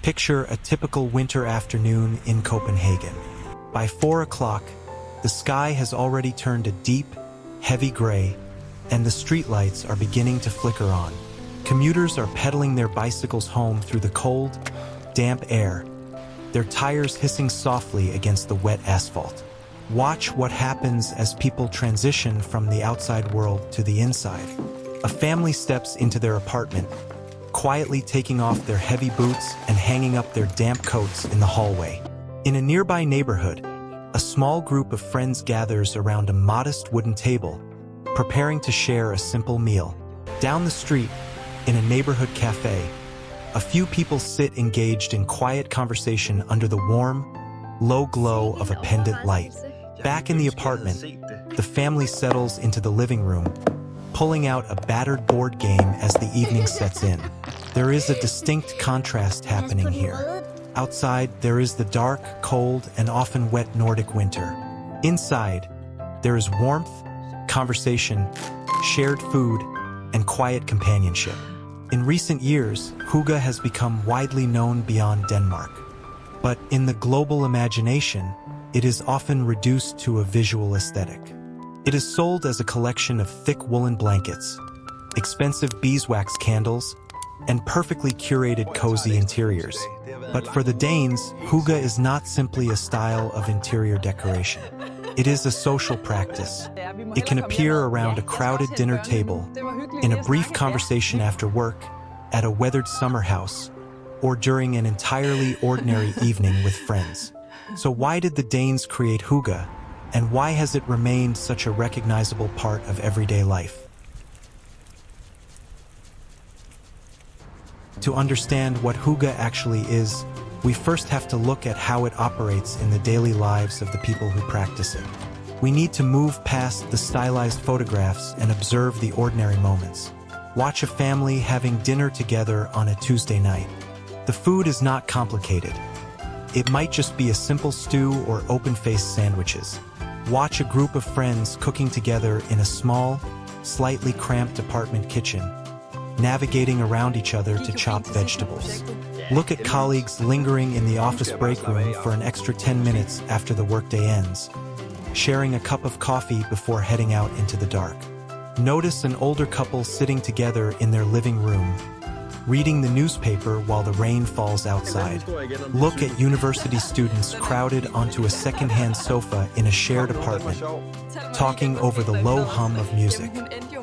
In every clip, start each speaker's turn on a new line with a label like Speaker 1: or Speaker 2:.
Speaker 1: Picture a typical winter afternoon in Copenhagen. By 4 o'clock, the sky has already turned a deep, heavy gray, and the streetlights are beginning to flicker on. Commuters are pedaling their bicycles home through the cold, damp air, their tires hissing softly against the wet asphalt. Watch what happens as people transition from the outside world to the inside. A family steps into their apartment, quietly taking off their heavy boots and hanging up their damp coats in the hallway. In a nearby neighborhood, a small group of friends gathers around a modest wooden table, preparing to share a simple meal. Down the street, in a neighborhood cafe, a few people sit engaged in quiet conversation under the warm, low glow of a pendant light. Back in the apartment, the family settles into the living room, pulling out a battered board game as the evening sets in. There is a distinct contrast happening here. Outside, there is the dark, cold, and often wet Nordic winter. Inside, there is warmth, conversation, shared food, and quiet companionship. In recent years, Hygge has become widely known beyond Denmark. But in the global imagination, it is often reduced to a visual aesthetic. It is sold as a collection of thick woolen blankets, expensive beeswax candles, and perfectly curated cozy interiors. But for the Danes, Hygge is not simply a style of interior decoration. It is a social practice. It can appear around a crowded dinner table, in a brief conversation after work, at a weathered summer house, or during an entirely ordinary evening with friends. So why did the Danes create Hygge, and why has it remained such a recognizable part of everyday life? To understand what Hygge actually is, we first have to look at how it operates in the daily lives of the people who practice it. We need to move past the stylized photographs and observe the ordinary moments. Watch a family having dinner together on a Tuesday night. The food is not complicated. It might just be a simple stew or open-faced sandwiches. Watch a group of friends cooking together in a small, slightly cramped apartment kitchen, navigating around each other to chop vegetables. Look at colleagues lingering in the office break room for an extra 10 minutes after the workday ends, sharing a cup of coffee before heading out into the dark. Notice an older couple sitting together in their living room, reading the newspaper while the rain falls outside. Look at university students crowded onto a second-hand sofa in a shared apartment, talking over the low hum of music.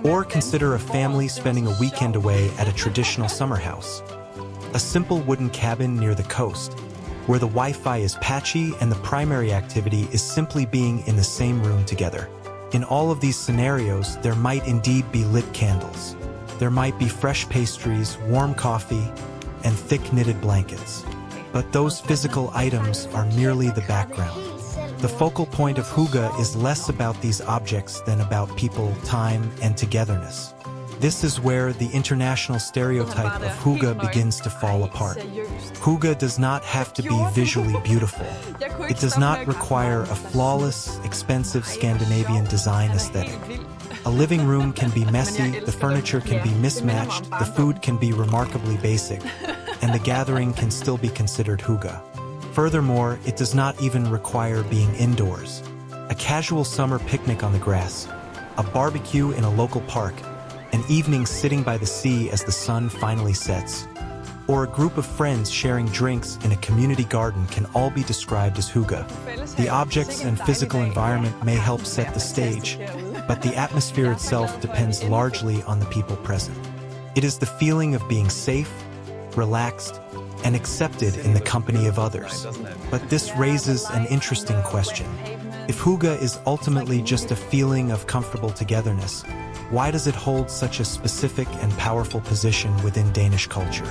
Speaker 1: Or consider a family spending a weekend away at a traditional summer house. A simple wooden cabin near the coast, where the Wi-Fi is patchy and the primary activity is simply being in the same room together. In all of these scenarios, there might indeed be lit candles. There might be fresh pastries, warm coffee, and thick knitted blankets. But those physical items are merely the background. The focal point of Hygge is less about these objects than about people, time, and togetherness. This is where the international stereotype of Hygge begins to fall apart. Hygge does not have to be visually beautiful. It does not require a flawless, expensive Scandinavian design aesthetic. A living room can be messy, the furniture can be mismatched, the food can be remarkably basic, and the gathering can still be considered Hygge. Furthermore, it does not even require being indoors. A casual summer picnic on the grass, a barbecue in a local park, an evening sitting by the sea as the sun finally sets, or a group of friends sharing drinks in a community garden can all be described as Hygge. The objects and physical environment may help set the stage, but the atmosphere itself depends largely on the people present. It is the feeling of being safe, relaxed, and accepted in the company of others. But this raises an interesting question. If Hygge is ultimately just a feeling of comfortable togetherness, why does it hold such a specific and powerful position within Danish culture?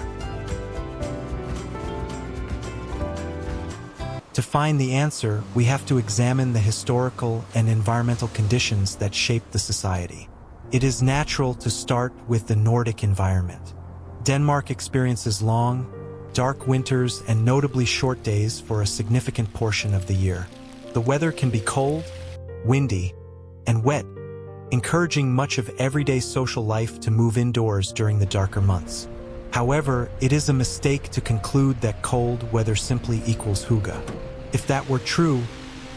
Speaker 1: To find the answer, we have to examine the historical and environmental conditions that shape the society. It is natural to start with the Nordic environment. Denmark experiences long, dark winters and notably short days for a significant portion of the year. The weather can be cold, windy, and wet, encouraging much of everyday social life to move indoors during the darker months. However, it is a mistake to conclude that cold weather simply equals hygge. If that were true,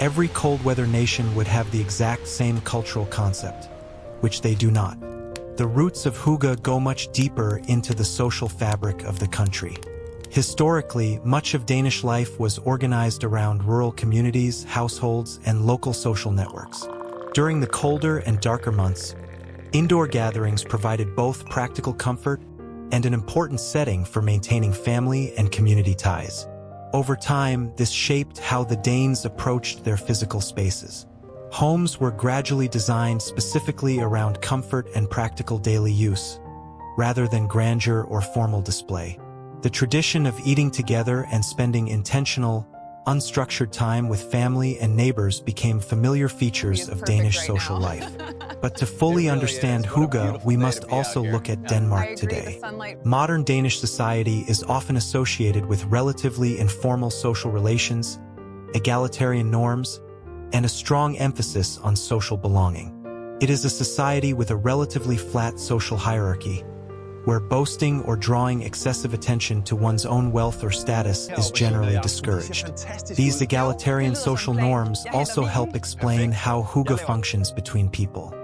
Speaker 1: every cold weather nation would have the exact same cultural concept, which they do not. The roots of hygge go much deeper into the social fabric of the country. Historically, much of Danish life was organized around rural communities, households, and local social networks. During the colder and darker months, indoor gatherings provided both practical comfort and an important setting for maintaining family and community ties. Over time, this shaped how the Danes approached their physical spaces. Homes were gradually designed specifically around comfort and practical daily use, rather than grandeur or formal display. The tradition of eating together and spending intentional, unstructured time with family and neighbors became familiar features of Danish social life. But to fully understand hygge, we must also look at Denmark today. Modern Danish society is often associated with relatively informal social relations, egalitarian norms, and a strong emphasis on social belonging. It is a society with a relatively flat social hierarchy, where boasting or drawing excessive attention to one's own wealth or status is generally discouraged. These egalitarian social norms also help explain how hygge functions between people.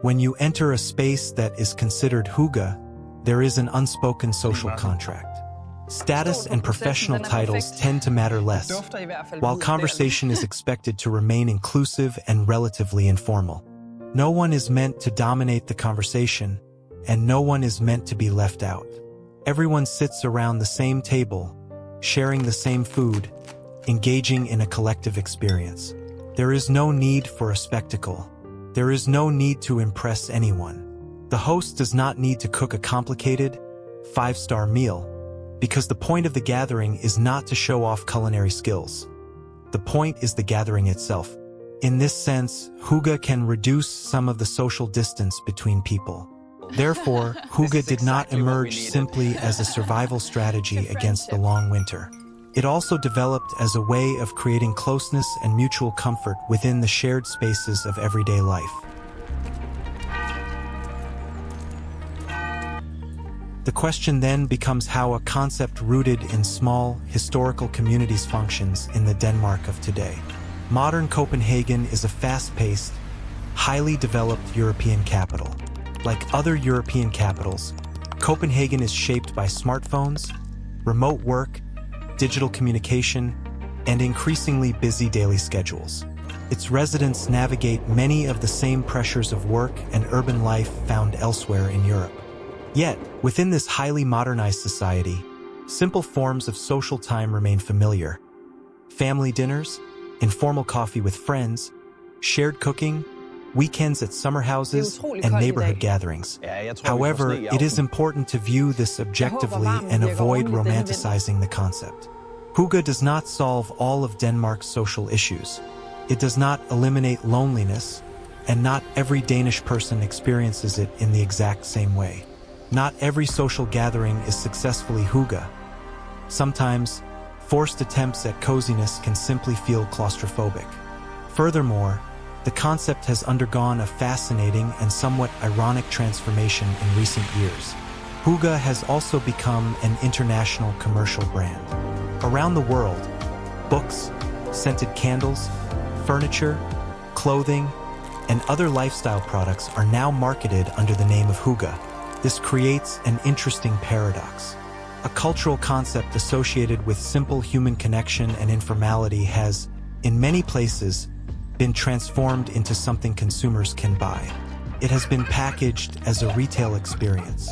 Speaker 1: When you enter a space that is considered hygge, there is an unspoken social contract. Status and professional titles tend to matter less, while conversation is expected to remain inclusive and relatively informal. No one is meant to dominate the conversation, and no one is meant to be left out. Everyone sits around the same table, sharing the same food, engaging in a collective experience. There is no need for a spectacle. There is no need to impress anyone. The host does not need to cook a complicated, five-star meal, because the point of the gathering is not to show off culinary skills. The point is the gathering itself. In this sense, hygge can reduce some of the social distance between people. Therefore, hygge did not emerge simply as a survival strategy against the long winter. It also developed as a way of creating closeness and mutual comfort within the shared spaces of everyday life. The question then becomes how a concept rooted in small, historical communities functions in the Denmark of today. Modern Copenhagen is a fast-paced, highly developed European capital. Like other European capitals, Copenhagen is shaped by smartphones, remote work, digital communication, and increasingly busy daily schedules. Its residents navigate many of the same pressures of work and urban life found elsewhere in Europe. Yet, within this highly modernized society, simple forms of social time remain familiar. Family dinners, informal coffee with friends, shared cooking, weekends at summer houses, and neighborhood gatherings. However, it is important to view this objectively and avoid romanticizing the concept. Hygge does not solve all of Denmark's social issues. It does not eliminate loneliness, and not every Danish person experiences it in the exact same way. Not every social gathering is successfully hygge. Sometimes, forced attempts at coziness can simply feel claustrophobic. Furthermore, the concept has undergone a fascinating and somewhat ironic transformation in recent years. Hygge has also become an international commercial brand. Around the world, books, scented candles, furniture, clothing, and other lifestyle products are now marketed under the name of hygge. This creates an interesting paradox. A cultural concept associated with simple human connection and informality has, in many places, been transformed into something consumers can buy. It has been packaged as a retail experience.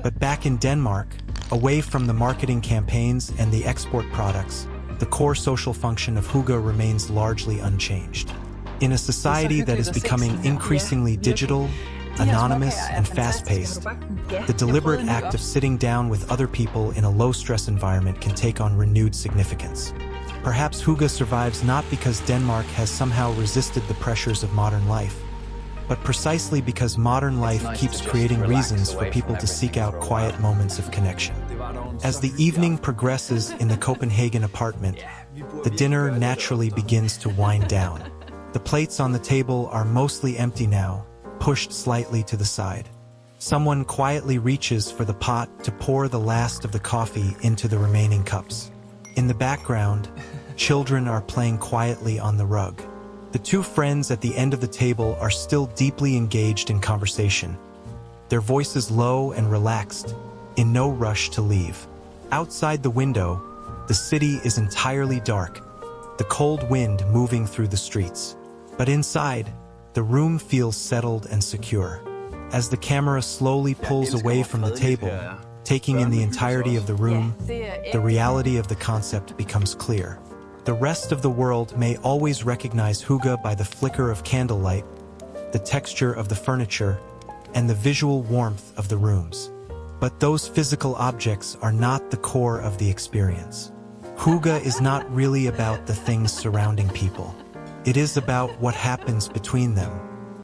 Speaker 1: But back in Denmark, away from the marketing campaigns and the export products, the core social function of hygge remains largely unchanged. In a society that is becoming increasingly digital, anonymous, and fast-paced, the deliberate act of sitting down with other people in a low-stress environment can take on renewed significance. Perhaps hygge survives not because Denmark has somehow resisted the pressures of modern life, but precisely because modern life keeps creating reasons for people to seek out quiet moments of connection. As the evening progresses in the Copenhagen apartment, the dinner naturally begins to wind down. The plates on the table are mostly empty now, pushed slightly to the side. Someone quietly reaches for the pot to pour the last of the coffee into the remaining cups. In the background, children are playing quietly on the rug. The two friends at the end of the table are still deeply engaged in conversation, their voices low and relaxed, in no rush to leave. Outside the window, the city is entirely dark, the cold wind moving through the streets. But inside, the room feels settled and secure. As the camera slowly pulls away from the table, taking in the entirety of the room, the reality of the concept becomes clear. The rest of the world may always recognize Hygge by the flicker of candlelight, the texture of the furniture, and the visual warmth of the rooms. But those physical objects are not the core of the experience. Hygge is not really about the things surrounding people. It is about what happens between them.